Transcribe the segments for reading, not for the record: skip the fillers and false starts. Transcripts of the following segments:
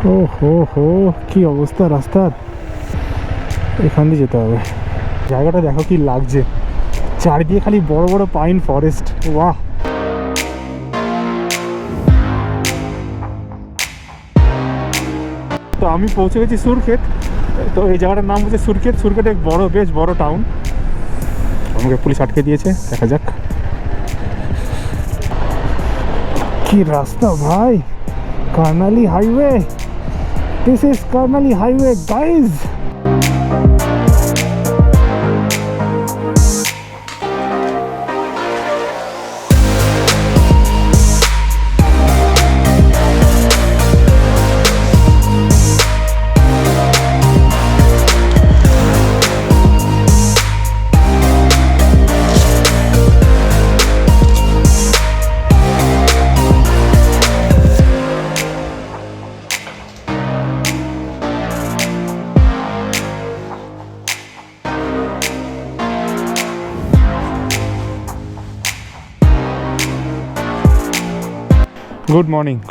ও হো হো, কি অবস্থা রাস্তার। এখান দিয়ে যেতে হবে। জায়গাটা দেখো কি লাগছে, চারিদিকে খালি বড় বড় পাইন ফরেস্ট। বাহ। তো আমি পৌঁছে গেছি সুরক্ষেত। তো এই জায়গাটার নাম হচ্ছে সুরক্ষেত। সুরক্ষেত এক বড়, বেশ বড় টাউন। আমাকে পুলিশ আটকে দিয়েছে, দেখা যাক। কি রাস্তা ভাই, Karnali highway. This is Karnali highway guys.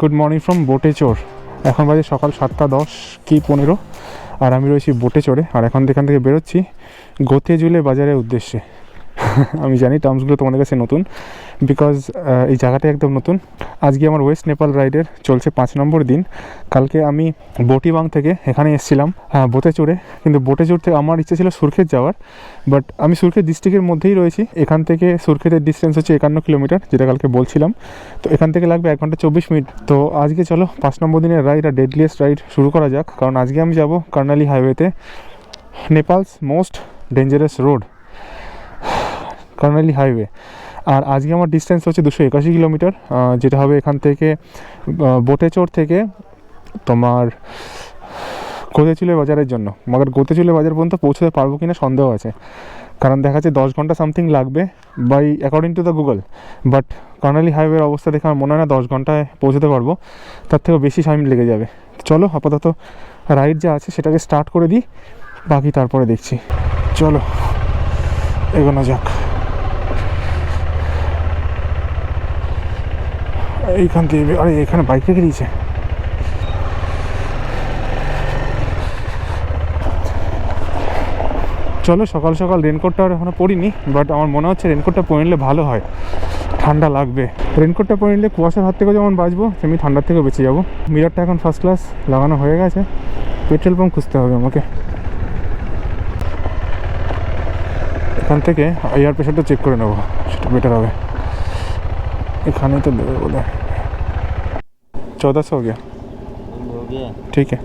Good morning from Botechaur. এখন বাজে সকাল 7টা 10 কি 15, আর আমি রয়েছি বোটেচোরে। আর এখন এখান থেকে বেরোচ্ছি গোতেজুলে বাজারের উদ্দেশ্যে। আমি জানি টার্মসগুলো তোমাদের কাছে নতুন, বিকজ এই জায়গাটা একদম নতুন। আজকে আমার ওয়েস্ট নেপাল রাইডের চলছে 5 নম্বর দিন। কালকে আমি বটিবাং থেকে এখানে এসেছিলাম বোটেচোরে, কিন্তু বোটেচোর থেকে আমার ইচ্ছে ছিল সুরক্ষেত যাওয়ার, বাট আমি সুরক্ষেত ডিস্ট্রিক্টের মধ্যেই রয়েছি। এখান থেকে সুরক্ষেতের ডিস্টেন্স হচ্ছে 51 কিলোমিটার, যেটা কালকে বলছিলাম। তো এখান থেকে লাগবে 1 ঘন্টা 24 মিনিট। তো আজকে চলো 5 নম্বর দিনের রাইড আর ডেডলিয়েস্ট রাইড শুরু করা যাক, কারণ আজকে আমি যাব कर्नाली হাইওয়েতে, Nepal's most dangerous road Karnali highway. আর আজকে আমার ডিস্টেন্স হচ্ছে 281 কিলোমিটার, যেটা হবে এখান থেকে বোটেচোর থেকে তোমার গোতেচুলে বাজারের জন্য। মগর গোতেচুলে বাজার পর্যন্ত পৌঁছতে পারবো কিনা সন্দেহ আছে, কারণ দেখা যাচ্ছে 10 ঘন্টা সামথিং লাগবে by according to the Google. But Karnali হাইওয়ের অবস্থা দেখে আমার মনে হয় না 10 ঘন্টায় পৌঁছতে পারবো, তার থেকেও বেশি টাইম লেগে যাবে। চলো আপাতত রাইড যা আছে সেটাকে স্টার্ট করে দিই, বাকি তারপরে দেখছি। চলো এগোনো যাক। এইখান থেকে, আরে এখানে বাইক রেখে দিয়েছে। চলো, সকাল সকাল রেনকোটটা আর এখনও পরিনি, বাট আমার মনে হচ্ছে রেনকোটটা পরে নিলে ভালো হয়, ঠান্ডা লাগবে। রেনকোটটা পরে নিলে কুয়াশার হাত থেকে যেমন বাঁচবো, তেমনি ঠান্ডার থেকেও বেঁচে যাবো। মিররটা এখন ফার্স্ট ক্লাস লাগানো হয়ে গেছে। পেট্রোল পাম্প খুঁজতে হবে আমাকে। এখান থেকে এয়ার প্রেশারটা চেক করে নেবো, সেটা বেটার হবে। এখানেই তো দেবে বলে। 1400 हो गया, ठीक है।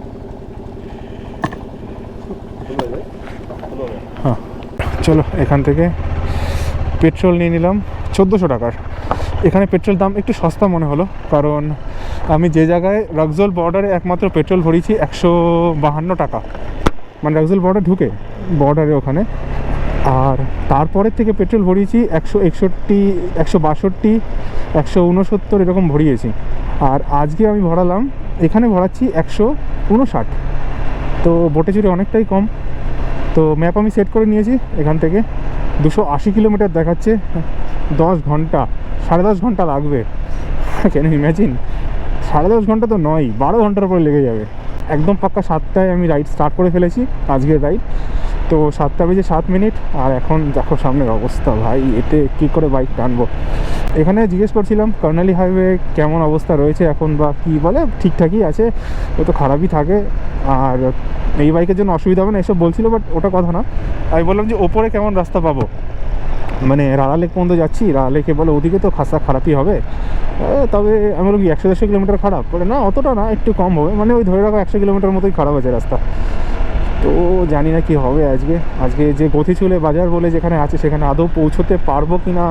হ্যাঁ চলো, এখান থেকে পেট্রোল নিয়ে নিলাম 1400 টাকার। এখানে পেট্রোল দাম একটু সস্তা মনে হলো, কারণ আমি যে জায়গায় রাকজোল বর্ডারে একমাত্র পেট্রোল ভরিয়েছি 152 টাকা, মানে রাকজোল বর্ডার ঢুকে বর্ডারে ওখানে। আর তারপরের থেকে পেট্রোল ভরিয়েছি 161, 162, 169 এরকম ভরিয়েছি। আর আজকে আমি ভরালাম, এখানে ভরাচ্ছি 159। তো বোটেচুরে অনেকটাই কম। তো ম্যাপ আমি সেট করে নিয়েছি, এখান থেকে 280 কিলোমিটার দেখাচ্ছে, 10 ঘন্টা, 10.5 ঘন্টা লাগবে। কেন ইম্যাজিন, 10.5 ঘন্টা তো নয়, 12 ঘন্টার পরে লেগে যাবে। একদম পাক্কা 7টায় আমি রাইড স্টার্ট করে ফেলেছি, আজকের রাইড। তো 7:07। আর এখন দেখো সামনের অবস্থা ভাই, এতে কী করে বাইক টানবো। এখানে জিজ্ঞেস করছিলাম कर्नाली হাইওয়ে কেমন অবস্থা রয়েছে এখন, বা কী বলে, ঠিকঠাকই আছে, ও তো খারাপই থাকে। আর এই বাইকের জন্য অসুবিধা হবে না এসব বলছিল, বাট ওটা কথা না। আমি বললাম যে ওপরে কেমন রাস্তা পাবো, মানে রাড়া লেক পর্যন্ত যাচ্ছি, রাড়া লেকে বলে ওদিকে তো খাসা খারাপই হবে। তবে আমি বললাম কি 100-150 কিলোমিটার খারাপ, বলে না অতটা না, একটু কম হবে, মানে ওই ধরে রাখো 100 কিলোমিটার মতোই খারাপ আছে রাস্তা। তো জানি না কি হবে আজকে যে গোতেচুলে বাজার বলে যেখানে আছে, সেখানে আদৌ পৌঁছতে পারবো কি না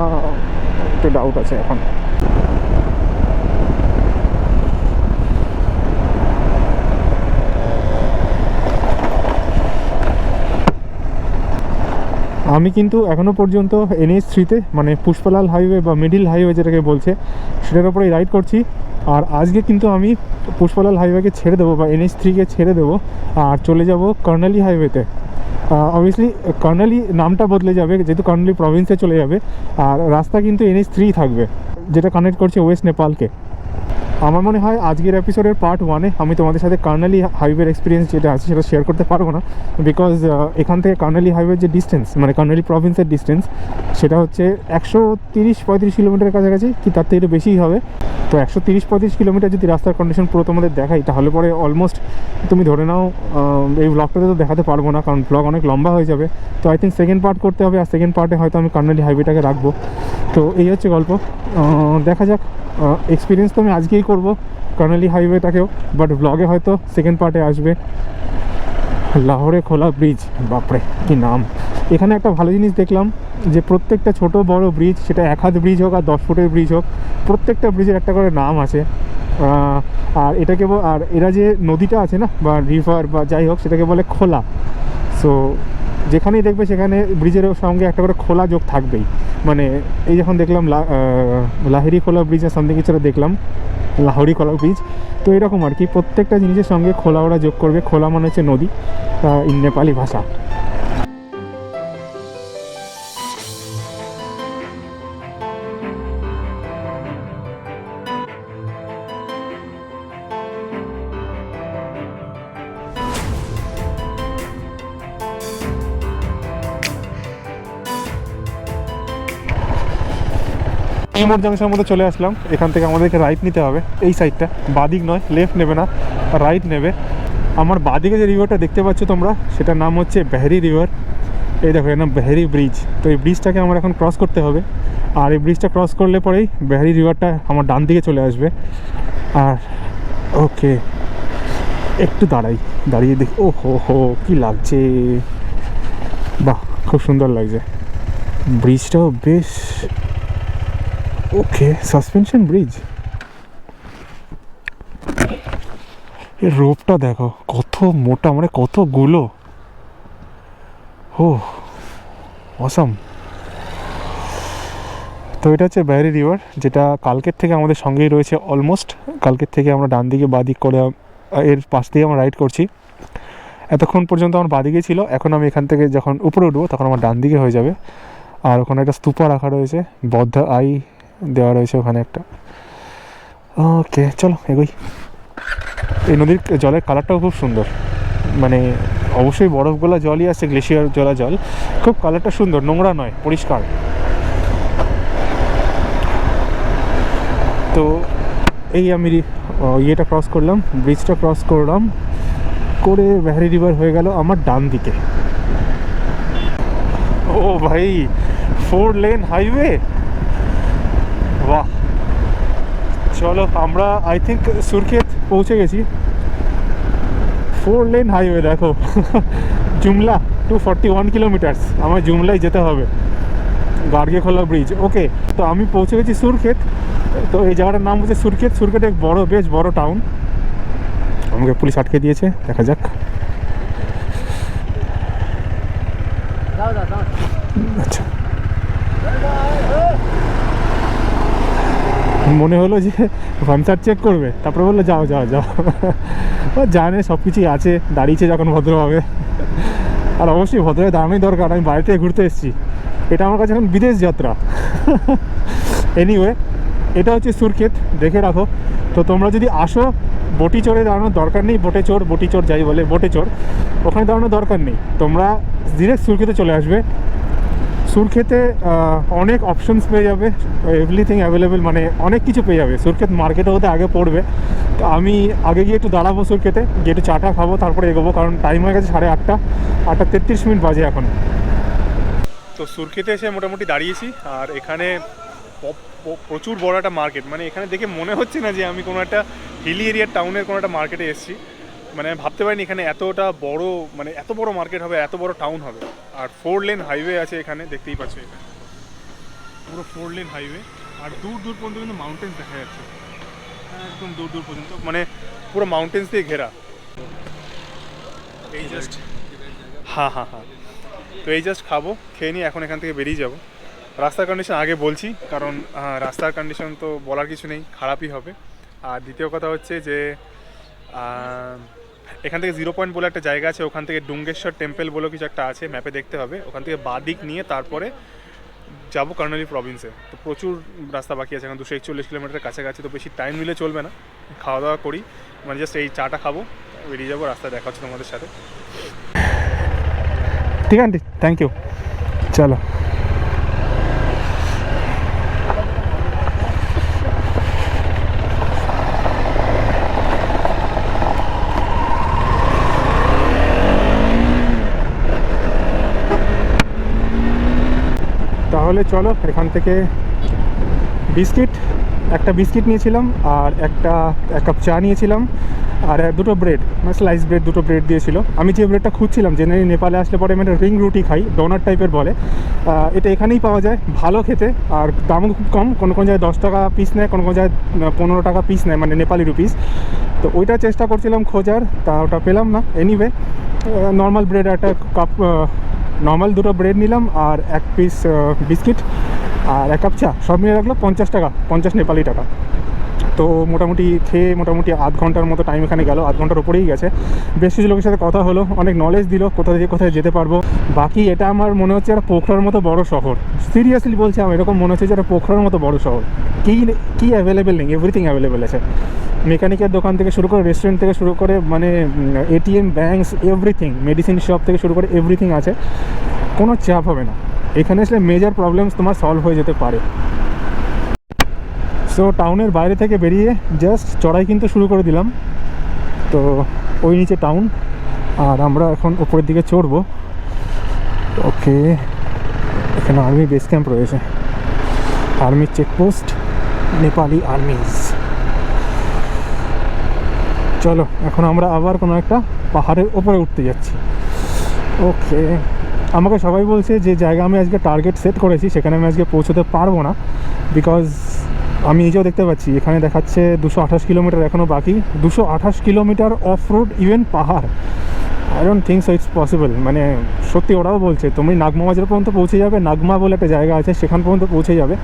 একটু ডাউট আছে এখন। আমি কিন্তু এখনও পর্যন্ত NH3-তে, মানে পুষ্পলাল হাইওয়ে বা মিডিল হাইওয়ে যেটাকে বলছে, সেটার উপরেই রাইড করছি। আর আজকে কিন্তু আমি পুষ্পলাল হাইওয়েকে ছেড়ে দেবো, বা NH3-কে ছেড়ে দেবো, আর চলে যাব कर्नाली হাইওয়েতে। অবভিয়াসলি कर्नाली নামটা বদলে যাবে, যেহেতু कर्नाली প্রভিন্সে চলে যাবে। আর রাস্তা কিন্তু NH3 থাকবে, যেটা কানেক্ট করছে ওয়েস্ট নেপালকে। আমার মনে হয় আজকের এপিসোডের পার্ট 1-এ আমি তোমাদের সাথে কার্নালি হাইওয়ের এক্সপিরিয়েন্স যেটা আছে সেটা শেয়ার করতে পারবো না, বিকজ এখান থেকে কার্নালি হাইওয়ের যে ডিস্টেন্স, মানে কার্নালি প্রভিন্সের ডিস্টেন্স, সেটা হচ্ছে 130-35 কিলোমিটারের কাছাকাছি, কি তার থেকে একটু বেশিই হবে। তো 130-35 কিলোমিটার যদি রাস্তার কন্ডিশন পুরো তোমাদের দেখাই, তাহলে পরে অলমোস্ট তুমি ধরে নাও এই ব্লগটাতে তো দেখাতে পারবো না, কারণ ব্লগ অনেক লম্বা হয়ে যাবে। তো আই থিঙ্ক সেকেন্ড পার্ট করতে হবে, আর সেকেন্ড পার্টে হয়তো আমি কার্নালি হাইওয়েটাকে রাখবো। তো এই হচ্ছে গল্প, দেখা যাক। এক্সপিরিয়েন্স তো আমি আজকেই করবো কার্নালি হাইওয়েটাকেও, বাট ব্লগে হয়তো সেকেন্ড পার্টে আসবে। লাহোরে খোলা ব্রিজ, বাপরে কি নাম! এখানে একটা ভালো জিনিস দেখলাম যে প্রত্যেকটা ছোট বড় ব্রিজ, সেটা 1 হাত ব্রিজ হোক আর 10 ফুটের ব্রিজ হোক, প্রত্যেকটা ব্রিজের একটা করে নাম আছে। আর এটাকে আর এরা যে নদীটা আছে না, বা রিভার বা যাই হোক, সেটাকে বলে খোলা। সো যেখানেই দেখবে সেখানে ব্রিজের সঙ্গে একটা করে খোলা যোগ থাকবেই। মানে এই যখন দেখলাম লাহিড়ি খোলা ব্রিজ আর সামথিং কিছুটা দেখলাম লাহোরি খোলা ব্রিজ, তো এরকম আর কি প্রত্যেকটা জিনিসের সঙ্গে খোলা ওরা যোগ করবে। খোলা মানে হচ্ছে নদী ইন নেপালি ভাষা। মোড় জাংশনের মধ্যে চলে আসলাম। এখান থেকে আমাদেরকে রাইট নিতে হবে, এই সাইডটা, বাদিক নয়, লেফট নেবে না, রাইট নেবে। আমার বাদিকে যে রিভারটা দেখতে পাচ্ছ তোমরা, সেটার নাম হচ্ছে বেহরি রিভার। এই দেখো এর নাম বেহরি ব্রিজ। তো এই ব্রিজটাকে আমার এখন ক্রস করতে হবে, আর এই ব্রিজটা ক্রস করলে পরেই বেহরি রিভারটা আমার ডান দিকে চলে আসবে। আর ওকে, একটু দাঁড়িয়ে দেখি, ও হো কী লাগছে, বাহ খুব সুন্দর লাগছে ব্রিজটাও বেশ। ওকে, সাসপেনশন ব্রিজ। এর রোপটা দেখো কত মোটা, মানে কতগুলো। ও অসাম। তো এটা হচ্ছে বেহরি রিভার, যেটা কালকের থেকে আমাদের সঙ্গেই রয়েছে অলমোস্ট। কালকের থেকে আমরা ডান দিকে বাদিক করে এর পাশ দিয়ে আমরা রাইড করছি। এতক্ষণ পর্যন্ত আমার বাদিকে ছিল, এখন আমি এখান থেকে যখন উপরে উঠবো তখন আমার ডান দিকে হয়ে যাবে। আর ওখানে একটা স্তূপা রাখা রয়েছে, বদ্ধ আই দেওয়া রয়েছে ওখানে একটা। ওকে চলো এগোই। এই নদীর জলের কালারটাও খুব সুন্দর, মানে অবশ্যই বরফ গলা জলই আছে, গ্লেশিয়ার জলা জল, খুব কালারটা সুন্দর, নোংরা নয়, পরিষ্কার। তো এই আমি ইয়েটা ক্রস করলাম, ব্রিজটা ক্রস করলাম, করে বেহরি রিভার হয়ে গেল আমার ডান দিকে। ও ভাই, 4 লেন হাইওয়ে, বাহ। চলো আমরা আই থিঙ্ক সুরক্ষেত পৌঁছে গেছি। 4 লেন হাইওয়ে দেখো, জুমলা 241 কিলোমিটার্স, আমার জুমলায় যেতে হবে, গার্গে খোলা ব্রিজ। ওকে, তো আমি পৌঁছে গেছি সুরক্ষেত। তো এই জায়গাটার নাম হচ্ছে সুরক্ষেত। সুরক্ষেত এক বড়, বেশ বড় টাউন। আমাকে পুলিশ আটকে দিয়েছে, দেখা যাক। আচ্ছা, মনে হলো যে ভান্সার চেক করবে, তারপরে বললো যাও যাও যাও। ও জানে সব কিছুই আছে, দাঁড়িয়েছে যখন ভদ্রভাবে। আর অবশ্যই ভদ্রভাবে দাঁড়ানোই দরকার, আমি বাইরে থেকে ঘুরতে এসেছি, এটা আমার কাছে এখন বিদেশ যাত্রা। এনিওয়ে, এটা হচ্ছে সুরক্ষেত, দেখে রাখো। তো তোমরা যদি আসো, বটি চড়ে দাঁড়ানোর দরকার নেই, বটি চোর যাই বলে, বোটে চোর, ওখানে দাঁড়ানোর দরকার নেই। তোমরা ডিরেক্ট সুরক্ষেতে চলে আসবে। সুরক্ষেতে অনেক অপশনস পেয়ে যাবে, এভরিথিং অ্যাভেলেবেল, মানে অনেক কিছু পেয়ে যাবে। সুরক্ষেত মার্কেটে হতে আগে পড়বে। তো আমি আগে গিয়ে একটু দাঁড়াবো সুরক্ষেতে, গিয়ে একটু চাটা খাবো, তারপরে এগোবো, কারণ টাইম হয়ে গেছে 8:30, 8:33 বাজে এখন। তো সুরক্ষেতে এসে মোটামুটি দাঁড়িয়েছি, আর এখানে প্রচুর বড় একটা মার্কেট, মানে এখানে দেখে মনে হচ্ছে না যে আমি কোনো একটা হিলি এরিয়ার টাউনের কোনো একটা মার্কেটে এসেছি। মানে আমি ভাবতে পারিনি এখানে এতটা বড়, মানে এত বড় মার্কেট হবে, এত বড় টাউন হবে। আর 4 লেন হাইওয়ে আছে এখানে, দেখতেই পাচ্ছ, এখানে পুরো 4 লেন হাইওয়ে। আর দূর দূর পর্যন্ত কিন্তু মাউন্টেন্স দেখা যাচ্ছে, একদম দূর দূর পর্যন্ত, মানে পুরো মাউন্টেন্স দিয়ে ঘেরা। এই জাস্ট, হ্যাঁ, তো এই জাস্ট খাবো, খেয়ে নিয়ে এখন এখান থেকে বেরিয়ে যাব। রাস্তার কন্ডিশন আগে বলছি, কারণ রাস্তার কন্ডিশন তো বলার কিছু নেই, খারাপই হবে। আর দ্বিতীয় কথা হচ্ছে যে এখান থেকে 0 পয়েন্ট বলে একটা জায়গা আছে, ওখান থেকে ডুঙ্গেশ্বর টেম্পল বলে কিছু একটা আছে, ম্যাপে দেখতে হবে। ওখান থেকে বাঁ দিক নিয়ে তারপরে যাবো কর্নালি প্রভিন্সে, তো প্রচুর রাস্তা বাকি আছে, এখন 241 কিলোমিটারের কাছাকাছি, তো বেশি টাইম নিলে চলবে না, খাওয়া দাওয়া করি, মানে জাস্ট এই চাটা খাবো, বেরিয়ে যাবো, রাস্তায় দেখা হচ্ছে তোমাদের সাথে। ঠিক আছে, থ্যাংক ইউ, চলো। তাহলে চলো, এখান থেকে একটা বিস্কিট নিয়েছিলাম, আর এক কাপ চা নিয়েছিলাম, আর দুটো ব্রেড, মানে স্লাইস ব্রেড, দুটো ব্রেড দিয়েছিল। আমি যে ব্রেডটা খুঁজছিলাম, জেনারেলি নেপালে আসলে পরে আমি রিং রুটি খাই, ডোনাট টাইপের বলে, এটা এখানেই পাওয়া যায়, ভালো খেতে, আর দামও খুব কম, কোনো কোনো জায়গায় 10 টাকা পিস নেয়, কোনো কোনো জায়গায় 15 টাকা পিস নেয়, মানে নেপালি রুপিস। তো ওইটা চেষ্টা করছিলাম খোঁজার, তা ওটা পেলাম না। এনিওয়ে, নর্মাল ব্রেড একটা কাপ, নর্মাল দুটো ব্রেড নিলাম, আর এক পিস বিস্কিট, আর এক কাপ চা, সব মিলে রাখলো 50 টাকা, 50 নেপালি টাকা। তো মোটামুটি খেয়ে মোটামুটি আধ ঘন্টার মতো টাইম এখানে গেল, আধ ঘন্টার উপরেই গেছে। বেশ কিছু লোকের সাথে কথা হলো, অনেক নলেজ দিল কোথা থেকে কোথায় যেতে পারবো। বাকি এটা আমার মনে হচ্ছে একটা পোখরার মতো বড় শহর, সিরিয়াসলি বলছি, আমার এরকম মনে হচ্ছে যে একটা পোখরার মতো বড় শহর। কী অ্যাভেলেবেল নেই, এভরিথিং অ্যাভেলেবেল আছে, মেকানিকের দোকান থেকে শুরু করে, রেস্টুরেন্ট থেকে শুরু করে, মানে ATM, banks, everything, medicine shop থেকে শুরু করে এভরিথিং আছে, কোনো চাপ হবে না। এখানে আসলে মেজর প্রবলেমস তোমার সলভ হয়ে যেতে পারে। সো টাউনের বাইরে থেকে বেরিয়ে জাস্ট চড়াই কিন্তু শুরু করে দিলাম, তো ওই নিচে টাউন, আর আমরা এখন উপরের দিকে চড়বো। ওকে, এখানে আর্মি বেস ক্যাম্প রয়েছে, আর্মি চেকপোস্ট, নেপালি আর্মিজ। চলো, এখন আমরা আবার কোনো একটা পাহাড়ের ওপরে উঠতে যাচ্ছি। ওকে, আমাকে সবাই বলছে যে জায়গা আমি আজকে টার্গেট সেট করেছি সেখানে আমি আজকে পৌঁছতে পারবো না, বিকজ আমি নিজেও দেখতে পাচ্ছি এখানে দেখাচ্ছে 228 কিলোমিটার এখনও বাকি। 228 কিলোমিটার অফ রোড, ইভেন পাহাড়, I don't think so it's possible. মানে সত্যি ওরাও বলছে তুমি নাগমা বাজার পর্যন্ত পৌঁছে যাবে, নাগমা বলে একটা জায়গা আছে সেখান পর্যন্ত পৌঁছে যাবে,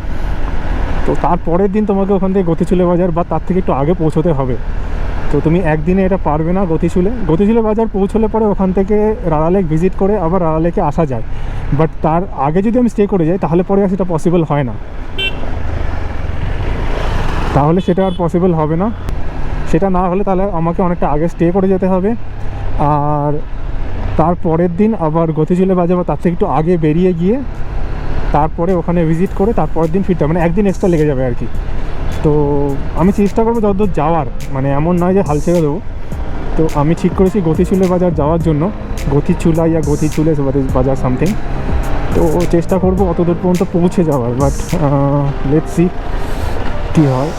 তো তারপরের দিন তোমাকে ওখান থেকে গতিচুলে বাজার বা তার থেকে একটু আগে পৌঁছতে হবে। তো তুমি একদিনে এটা পারবে না। গতিচুলে বাজার পৌঁছলে পরে ওখান থেকে রাড়া লেক ভিজিট করে আবার রাড়া লেকে আসা যায়, বাট তার আগে যদি আমি স্টে করে যাই তাহলে পরে আর সেটা পসিবল হয় না, তাহলে সেটা আর পসিবল হবে না। সেটা না হলে তাহলে আমাকে অনেকটা আগে স্টে করে যেতে হবে, আর তারপরের দিন আবার গতিচুলে বাজার বা তার থেকে একটু আগে বেরিয়ে গিয়ে তারপরে ওখানে ভিজিট করে তারপরের দিন ফিরতে হবে, মানে একদিন এক্সট্রা লেগে যাবে আর কি। তো আমি চেষ্টা করবো যতদূর যাওয়ার, মানে এমন নয় যে হাল ছেড়ে দেবো। তো আমি ঠিক করেছি গতিচুলে বাজার যাওয়ার জন্য, গতিচুলা ইয়া গতিচুলে বাজার সামথিং, তো চেষ্টা করবো অতদূর পর্যন্ত পৌঁছে যাওয়ার, বাট লেটস সি কী হয়।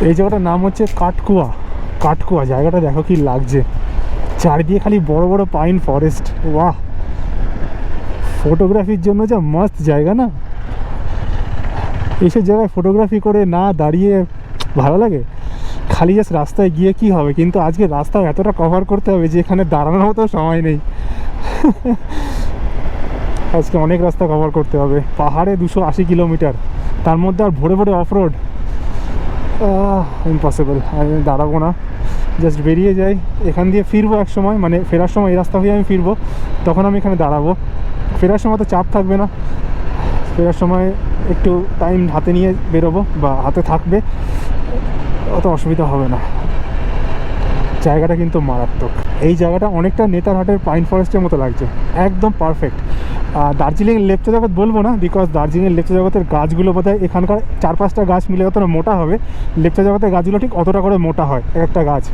এই জায়গাটার নাম হচ্ছে কাঠকুয়া। জায়গাটা দেখো কি লাগছে, চারিদিকে খালি বড় বড় পাইন ফরেস্ট। বাহ, ফটোগ্রাফির জন্য যা মস্ত জায়গা না। এইসব জায়গায় ফটোগ্রাফি করে না দাঁড়িয়ে ভালো লাগে, খালি জাস্ট রাস্তায় গিয়ে কি হবে, কিন্তু আজকে রাস্তা এতটা কভার করতে হবে যে এখানে দাঁড়ানোর মতো সময় নেই। আজকে অনেক রাস্তা কভার করতে হবে, পাহাড়ে 280 কিলোমিটার, তার মধ্যে আর ভোরে ভোরে অফরোড, ইম্পসিবল। আমি দাঁড়াবো না, জাস্ট বেরিয়ে যাই, এখান দিয়ে ফিরবো এক সময়, মানে ফেরার সময় এই রাস্তা হয়ে আমি ফিরবো, তখন আমি এখানে দাঁড়াবো। ফেরার সময় তো চাপ থাকবে না, ফেরার সময় একটু টাইম হাতে নিয়ে বেরোবো বা হাতে থাকবে, অত অসুবিধা হবে না। জায়গাটা কিন্তু মারাত্মক। এই জায়গাটা অনেকটা নেতারহাটের পাইন ফরেস্টের মতো লাগছে, একদম পারফেক্ট। দার্জিলিংয়ের লেপচা জগৎ বলবো না, বিকজ দার্জিলিংয়ের লেপচা জগতের গাছগুলো বোধহয় এখানকার 4-5টা গাছ মিলে যতটা মোটা হবে, লেপচা জগতের গাছগুলো ঠিক অতটা করে মোটা হয় একটা গাছ।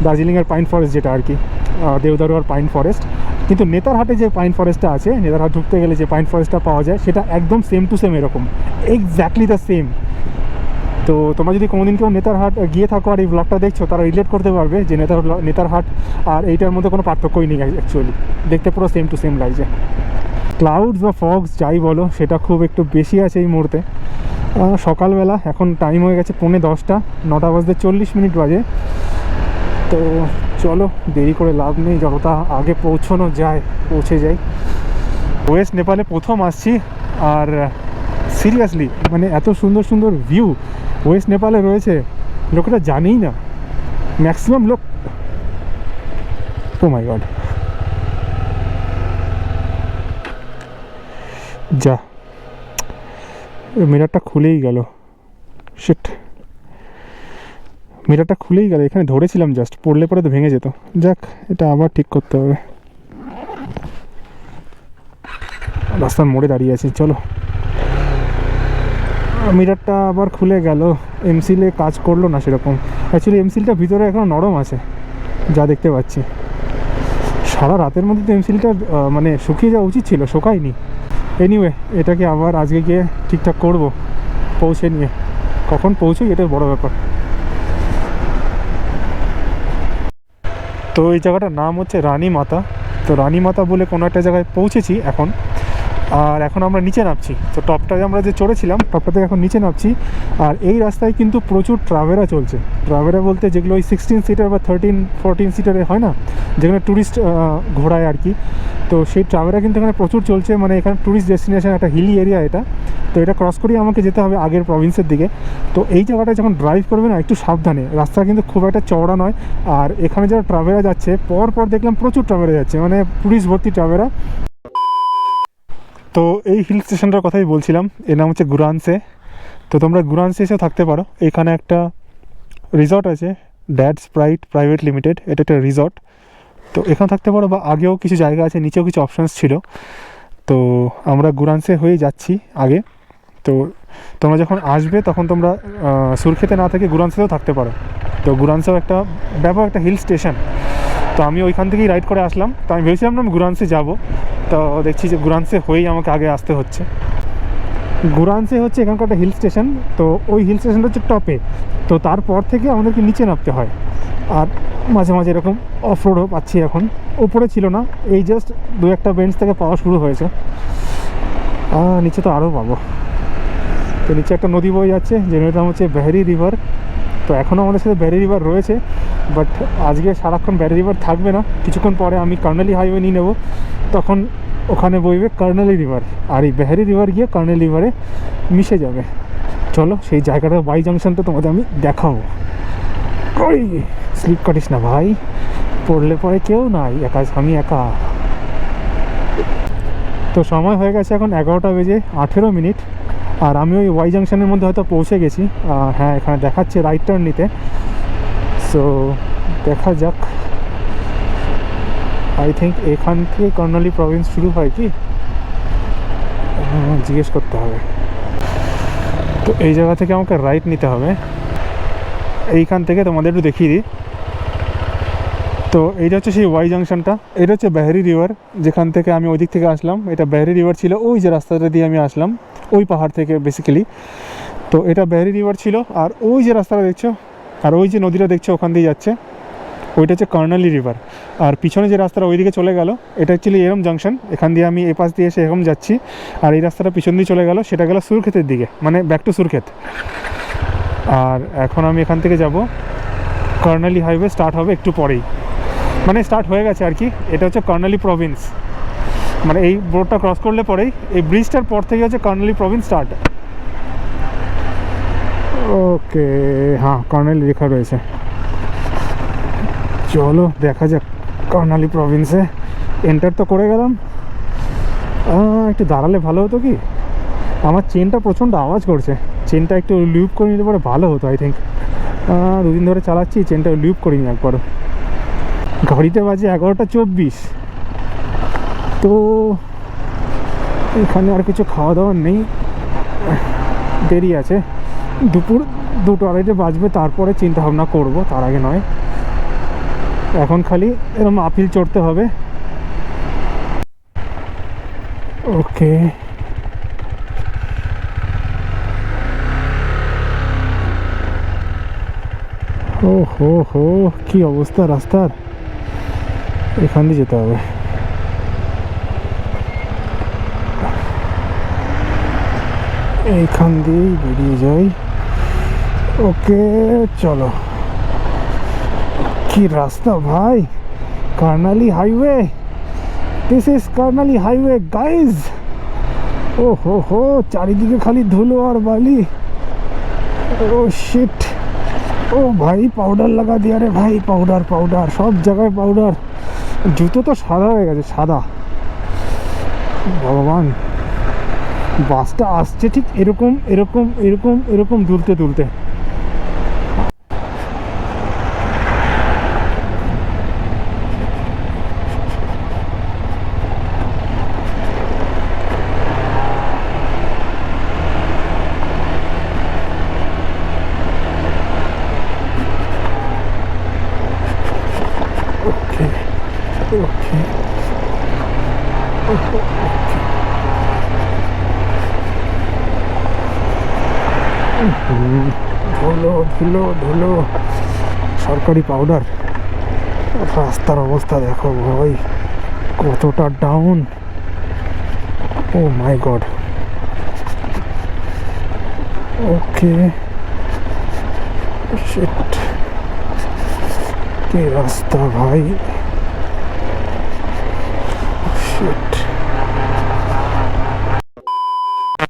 দার্জিলিংয়ের পাইন ফরেস্ট যেটা আর কি, দেওদারুয়ার পাইন ফরেস্ট। কিন্তু নেতারহাটে যে পাইন ফরেস্টটা আছে, নেতারহাট ঢুকতে গেলে যে পাইন ফরেস্টটা পাওয়া যায়, সেটা একদম সেম টু সেম এরকম, এক্স্যাক্টলি দ্য সেম। তো তোমরা যদি কোনোদিন কেউ নেতারহাট গিয়ে থাকো আর এই ব্লগটা দেখছো, তারা রিলেট করতে পারবে যে নেতারহাট আর এইটার মধ্যে কোনো পার্থক্যই নেই অ্যাকচুয়ালি, দেখতে পুরো সেম টু সেম লাগছে। ক্লাউডস বা ফগস যাই বলো, সেটা খুব একটু বেশি আছে এই মুহূর্তে, সকালবেলা, এখন টাইম হয়ে গেছে 9:45, 9টা বাজতে 40 মিনিট বাজে। তো চলো, দেরি করে লাভ নেই, যতটা আগে পৌঁছানো যায় পৌঁছে যাই। ওয়েস্ট নেপালে প্রথম আসছি, আর সিরিয়াসলি মানে এত সুন্দর সুন্দর ভিউ ওয়েস্ট নেপালে রয়েছে, লোকেরা জানেই না, ম্যাক্সিমাম লোক। ও মাই গড, যা মিরারটা খুলেই গেল, শিট, মিরারটা খুলেই গেল। এখানে ধরেছিলাম জাস্ট, পড়লে পরে তো ভেঙে যেত। যাক, এটা আবার ঠিক করতে হবে। রাস্তার মোড়ে দাঁড়িয়ে আছি, চলো। মিরারটা আবার খুলে গেল, এমসিলে কাজ করলো না সেরকম। অ্যাকচুয়ালি এমসিলটা ভিতরে এখনও নরম আছে, যা দেখতে পাচ্ছি। সারা রাতের মধ্যে তো এমসিলটা মানে শুকিয়ে যাওয়া উচিত ছিল, শুকায়নি। এনিওয়ে, এটাকে আবার আজকে গিয়ে ঠিকঠাক করব পৌঁছে নিয়ে। কখন পৌঁছোই এটা বড় ব্যাপার। তো এই জায়গাটার নাম হচ্ছে রানী মাতা। তো রানী মাতা বলে কোনো একটা জায়গায় পৌঁছেছি এখন। আর এখন আমরা নিচে নামছি। তো টপটায় আমরা যে চড়েছিলাম, টপটা থেকে এখন নিচে নামছি। আর এই রাস্তায় কিন্তু প্রচুর ট্রাভেরা চলছে। ট্রাভেরা বলতে যেগুলো ওই 16 সিটার বা 13-14 সিটারে হয় না, যেখানে ট্যুরিস্ট ঘোরায় আর কি। তো সেই ট্রাভেরা কিন্তু এখানে প্রচুর চলছে। মানে এখানে ট্যুরিস্ট ডেস্টিনেশন, একটা হিলি এরিয়া এটা। তো এটা ক্রস করেই আমাকে যেতে হবে আগের প্রভিন্সের দিকে। তো এই জায়গাটায় যখন ড্রাইভ করবে না, একটু সাবধানে, রাস্তা কিন্তু খুব একটা চওড়া নয়। আর এখানে যারা ট্রাভেরা যাচ্ছে, পর দেখলাম প্রচুর ট্রাভেরা যাচ্ছে, মানে ট্যুরিস্ট ভর্তি ট্রাভেরা। তো এই হিল স্টেশনটার কথাই বলছিলাম, এর নাম হচ্ছে গুরানসে। তো তোমরা গুরানসে এসেও থাকতে পারো। এখানে একটা রিসর্ট আছে, ড্যাড স্প্রাইট প্রাইভেট লিমিটেড, এটা একটা রিসর্ট। তো এখানে থাকতে পারো, বা আগেও কিছু জায়গা আছে, নিচেও কিছু অপশানস ছিল। তো আমরা গুরানসে হয়ে যাচ্ছি আগে। তো তোমরা যখন আসবে তখন তোমরা সুরক্ষেতে না থেকে গুরানসেও থাকতে পারো। তো গুরানসেও একটা ব্যাপক একটা হিল স্টেশন। তো আমি ওইখান থেকেই রাইড করে আসলাম। তো আমি ভেবেছিলাম না আমি গুরানসে যাবো, তো দেখছি যে গুরানসে হয়েই আমাকে আগে আসতে হচ্ছে। গুরানসে হচ্ছে এখানকার একটা হিল স্টেশন। তো ওই হিল স্টেশনটা হচ্ছে টপে। তো তারপর থেকে আমাদেরকে নিচে নামতে হয়। আর মাঝে মাঝে এরকম অফ রোডও পাচ্ছি এখন। ওপরে ছিল না, এই জাস্ট 2-1টা বেঞ্চ থেকে পাওয়া শুরু হয়েছে। নিচে তো আরও পাবো। তো নিচে একটা নদী বয়ে যাচ্ছে, যে নদীর নাম হচ্ছে বেহারি রিভার। তো এখনও আমাদের সাথে বেহারি রিভার রয়েছে, বাট আজকে সারাক্ষণ বেহারি রিভার থাকবে না। কিছুক্ষণ পরে আমি কর্নালি হাইওয়ে নিয়ে নেব, তখন ওখানে বইবে কর্নালি রিভার। আর এই বেহারি রিভার গিয়ে কর্নালি রিভারে মিশে যাবে। চলো, সেই জায়গাটার ওয়াই জাংশনটা তোমাদের আমি দেখাবো। ওই স্লিপ কাটিস না ভাই, পড়লে পরে কেউ নাই, আমি একা। তো সময় হয়ে গেছে এখন 11টা বেজে 18 মিনিট। আর আমি ওই ওয়াই জাংশনের মধ্যে হয়তো পৌঁছে গেছি। হ্যাঁ, এখানে দেখাচ্ছে রাইট টার্ন নিতে। সো দেখা যাক। আই থিঙ্ক এখান থেকে কর্নালি প্রভিন্স শুরু হয় কি, জিজ্ঞেস করতে হবে। তো এই জায়গা থেকে আমাকে রাইট নিতে হবে। এইখান থেকে তোমাদের একটু দেখিয়ে দিই। তো এইটা হচ্ছে সেই ওয়াই জাংশনটা। এটা হচ্ছে বেহারি রিভার, যেখান থেকে আমি ওই দিক থেকে আসলাম। এটা বেহারি রিভার ছিল, ওই যে রাস্তাটা দিয়ে আমি আসলাম, ওই পাহাড় থেকে বেসিক্যালি। তো এটা বেহারি রিভার ছিল। আর ওই যে রাস্তাটা দেখছো, আর ওই যে নদীটা দেখছো, ওখান দিয়ে যাচ্ছে, ওইটা হচ্ছে কর্নালি রিভার। আর পিছনে যে রাস্তাটা ওইদিকে চলে গেল, এটা অ্যাকচুয়ালি এরম জাংশন। এখান দিয়ে আমি এপাশ দিয়ে এসে এরকম যাচ্ছি। আর এই রাস্তাটা পিছন দিয়ে চলে গেল, সেটা গেল সুরক্ষেতের দিকে, মানে ব্যাক টু সুরক্ষেত। আর এখন আমি এখান থেকে যাব, কর্নালি হাইওয়ে স্টার্ট হবে একটু পরেই, মানে স্টার্ট হয়ে গেছে আর কি। এটা হচ্ছে কর্নালি প্রভিন্স, মানে এই বোর্ডটা ক্রস করলে পরেই, এই ব্রিজটার পর থেকে হচ্ছে কর্নালি প্রভিন্স স্টার্ট। ওকে, হ্যাঁ, কর্নালি লেখা রয়েছে। চলো দেখা যাক কর্নালি প্রভিন্সে। এন্টার তো করে গেলাম। একটু দাঁড়ালে ভালো হতো কি, আমার চেনটা প্রচণ্ড আওয়াজ করছে। চেনটা একটু লুপ করে নিলে পরে ভালো হতো আই থিঙ্ক। দুদিন ধরে চালাচ্ছি, চেনটা লুপ করিনি একবারও। ঘড়িতে বাজে 11টা 24। তো এখানে আর কিছু খাওয়া দাওয়া নেই, দেরি আছে। দুপুর 2-2:30 বাজবে, তারপরে চিন্তা ভাবনা করবো, তার আগে নয়। এখন খালি এরকম আপিল চড়তে হবে। ওকে, ও হো হো, কি অবস্থা রাস্তার। এখান দিয়ে যেতে হবে। এইখান দিয়েই বেরিয়ে যাই। ওকে চলো। কি রাস্তা ভাই, Karnali highway, this is Karnali highway guys. ओ हो चारिदिके खाली धुलो और बाली। ओ शिट, ओ भाई पाउडर लगा दिया रे भाई, पाउडर पाउडर सब जगह पाउडर। जूतो तो सादा हो गए, सादा। भगवान, বাসটা আসছে ঠিক এরকম এরকম এরকম এরকম দুলতে দুলতে। ওকে ওকে ধুলো ধুলো ধুলো, সরকারি পাউডার। রাস্তার অবস্থা দেখো ভাই, কতটা ডাউন। ও মাই গড। ওকে শিট, কি রাস্তা ভাই, শিট।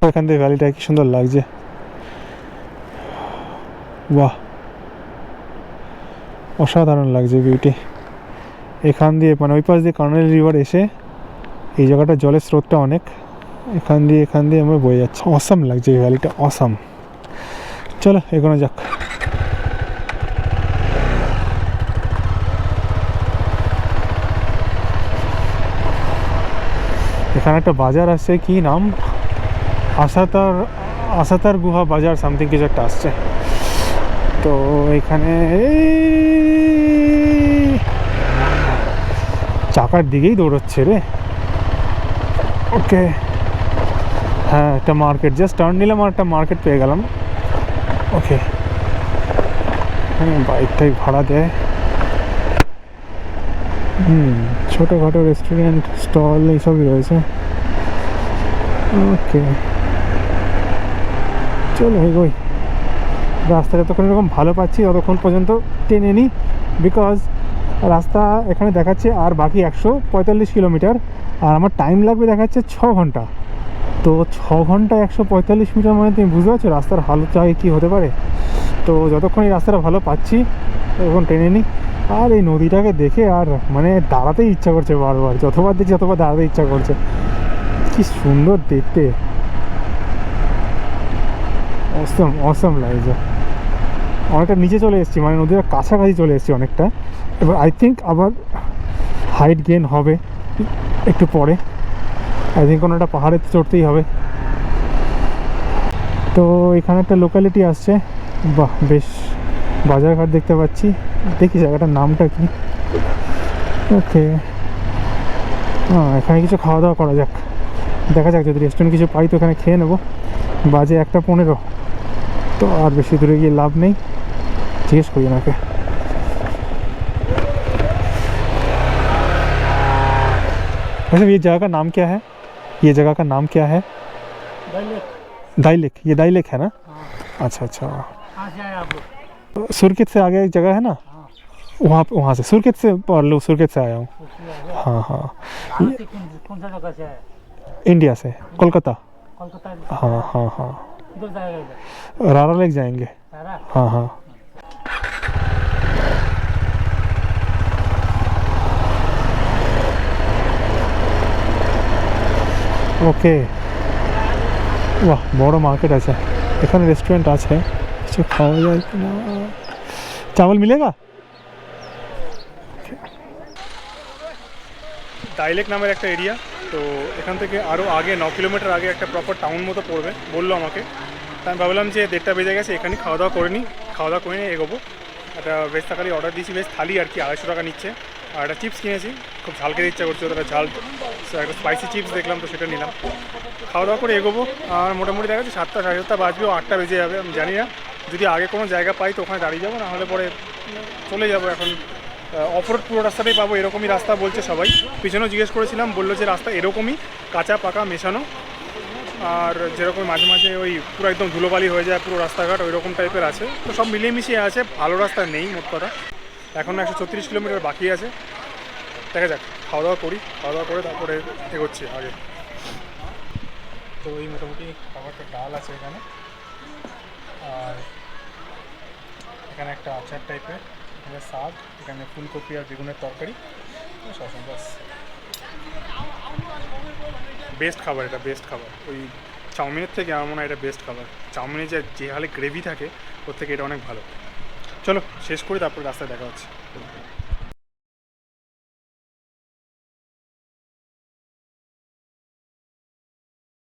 এখান থেকে ভ্যালিটা কি সুন্দর লাগছে, বাহ অসাধারণ লাগছে বিউটি। এখান দিয়ে মানে ওই পাশ দিয়ে কর্নালি রিভার এসে এই জায়গাটা জলের স্রোতটা অনেক, এখান দিয়ে আমরা বয়ে যাচ্ছে। অসাম লাগছে এই ভ্যালিটা, অসাম। চলো এগোনো যাক। এখানে একটা বাজার আসছে, কি নাম, আসাতার গুহা বাজার সামথিং কিছু একটা আসছে। তো এখানে চাকার দিকেই দৌড়চ্ছে রে। ওকে হ্যাঁ, একটা মার্কেট, জাস্ট টার্ন নিলাম আর একটা মার্কেট পেয়ে গেলাম। ওকে বাইকটাই ভাড়া দেয়। ছোটোখাটো রেস্টুরেন্ট স্টল এইসবই রয়েছে। ওকে চলো এগোই। রাস্তা যতক্ষণ এরকম ভালো পাচ্ছি ততক্ষণ পর্যন্ত টেনে নিই, বিকজ রাস্তা এখানে দেখাচ্ছে আর বাকি 145 কিলোমিটার, আর আমার টাইম লাগবে দেখাচ্ছে 6 ঘন্টা। তো 6 ঘন্টা 145 মিটার মানে তুমি বুঝতে পারছো রাস্তার হালত আগে কী হতে পারে। তো যতক্ষণ এই রাস্তাটা ভালো পাচ্ছি ততক্ষণ টেনে নিই। আর এই নদীটাকে দেখে আর মানে দাঁড়াতেই ইচ্ছা করছে বারবার, যতবার দেখছি ততবার দাঁড়াতে ইচ্ছা করছে। কি সুন্দর দেখতে, অসম অসম লাগছে। অনেকটা নিচে চলে এসেছি, মানে নদীর কাছাকাছি চলে এসেছি অনেকটা। এবার আই থিঙ্ক আবার হাইট গেন হবে একটু পরে, আই থিঙ্ক কোনো একটা পাহাড়ে চড়তেই হবে। তো এখানে একটা লোকালিটি আসছে, বাহ বেশ বাজারঘাট দেখতে পাচ্ছি। দেখি জায়গাটার নামটা কি। ওকে হ্যাঁ, এখানে কিছু খাওয়া দাওয়া করা যাক, দেখা যাক যদি রেস্টুরেন্ট কিছু পাই তো এখানে খেয়ে নেবো। বাজে 1:15, তো আর বেশি দূরে গিয়ে লাভ নেই। জিজ্ঞেস করি ওনাকে। वैसे ये जगह का नाम क्या है, ये जगह का नाम क्या है? दाई लेक। ये दाई लेक है ना? अच्छा अच्छा। सुरकित से आगे एक जगह है ना, वहाँ से सुरकित से सुरकित से आया हूँ। हाँ हाँ, कौन सा जगह से है? इंडिया से, कोलकाता। कोलकाता। हाँ हाँ हाँ, किधर जाएगा इधर? रारा लेक जाएंगे। सारा? हाँ हाँ। ওকে বাহ, বড় মার্কেট আছে এখানে, রেস্টুরেন্ট আছে, কিছু খাওয়া যায় কি না। চাवल मिलेगा? দাইলেক নামের একটা এরিয়া, তো এখান থেকে আরও আগে 9 কিলোমিটার আগে একটা প্রপার টাউন মতো পড়বে বললো আমাকে। তাই আমি ভাবলাম যে 1:30 বেজে গেছে, এখানে খাওয়া দাওয়া করে নিই, খাওয়া দাওয়া করে নিয়ে এগোবো। একটা ভেজ থাকালি অর্ডার দিয়েছি, ভেজ থালি আর কি, 250 টাকা নিচ্ছে। আর একটা চিপস কিনেছি, খুব ঝাল খেতে ইচ্ছা করছে, ওটা ঝাল একটা স্পাইসি চিপস দেখলাম তো সেটা নিলাম। খাওয়া দাওয়া করে এগোবো। আর মোটামুটি দেখা যাচ্ছে 7টা 7:30 বাজবে, 8টা বেজে যাবে। আমি জানি না, যদি আগে কোনো জায়গা পাই তো ওখানে দাঁড়িয়ে যাবো, না হলে পরে চলে যাবো। এখন অফরোড পুরো রাস্তাটাই পাবো এরকমই রাস্তা বলছে সবাই। পিছনেও জিজ্ঞেস করেছিলাম, বললো যে রাস্তা এরকমই কাঁচা পাকা মেশানো। আর যেরকম মাঝে মাঝে ওই পুরো একদম ধুলোবালি হয়ে যায় পুরো রাস্তাঘাট ওই রকম টাইপের আছে, তো সব মিলিয়ে মিশিয়ে আছে, ভালো রাস্তা নেই মোট কথা। এখন 136 কিলোমিটার বাকি আছে, দেখা যাক। খাওয়া দাওয়া করি, খাওয়া দাওয়া করে তারপরে এগোচ্ছি আগে। তো এই মোটামুটি খাবারটা ডাল আছে এখানে, আর এখানে একটা আচার টাইপের, এখানে শাক, এখানে ফুলকপি আর বেগুনের তরকারি, শশা, বাস। বেস্ট খাবার এটা, বেস্ট খাবার। ওই চাউমিনের থেকে আমার মনে হয় এটা বেস্ট খাবার। চাউমিনে যে হালে গ্রেভি থাকে ওর থেকে এটা অনেক ভালো। চলো শেষ করি, তারপরে রাস্তায় দেখা হচ্ছে।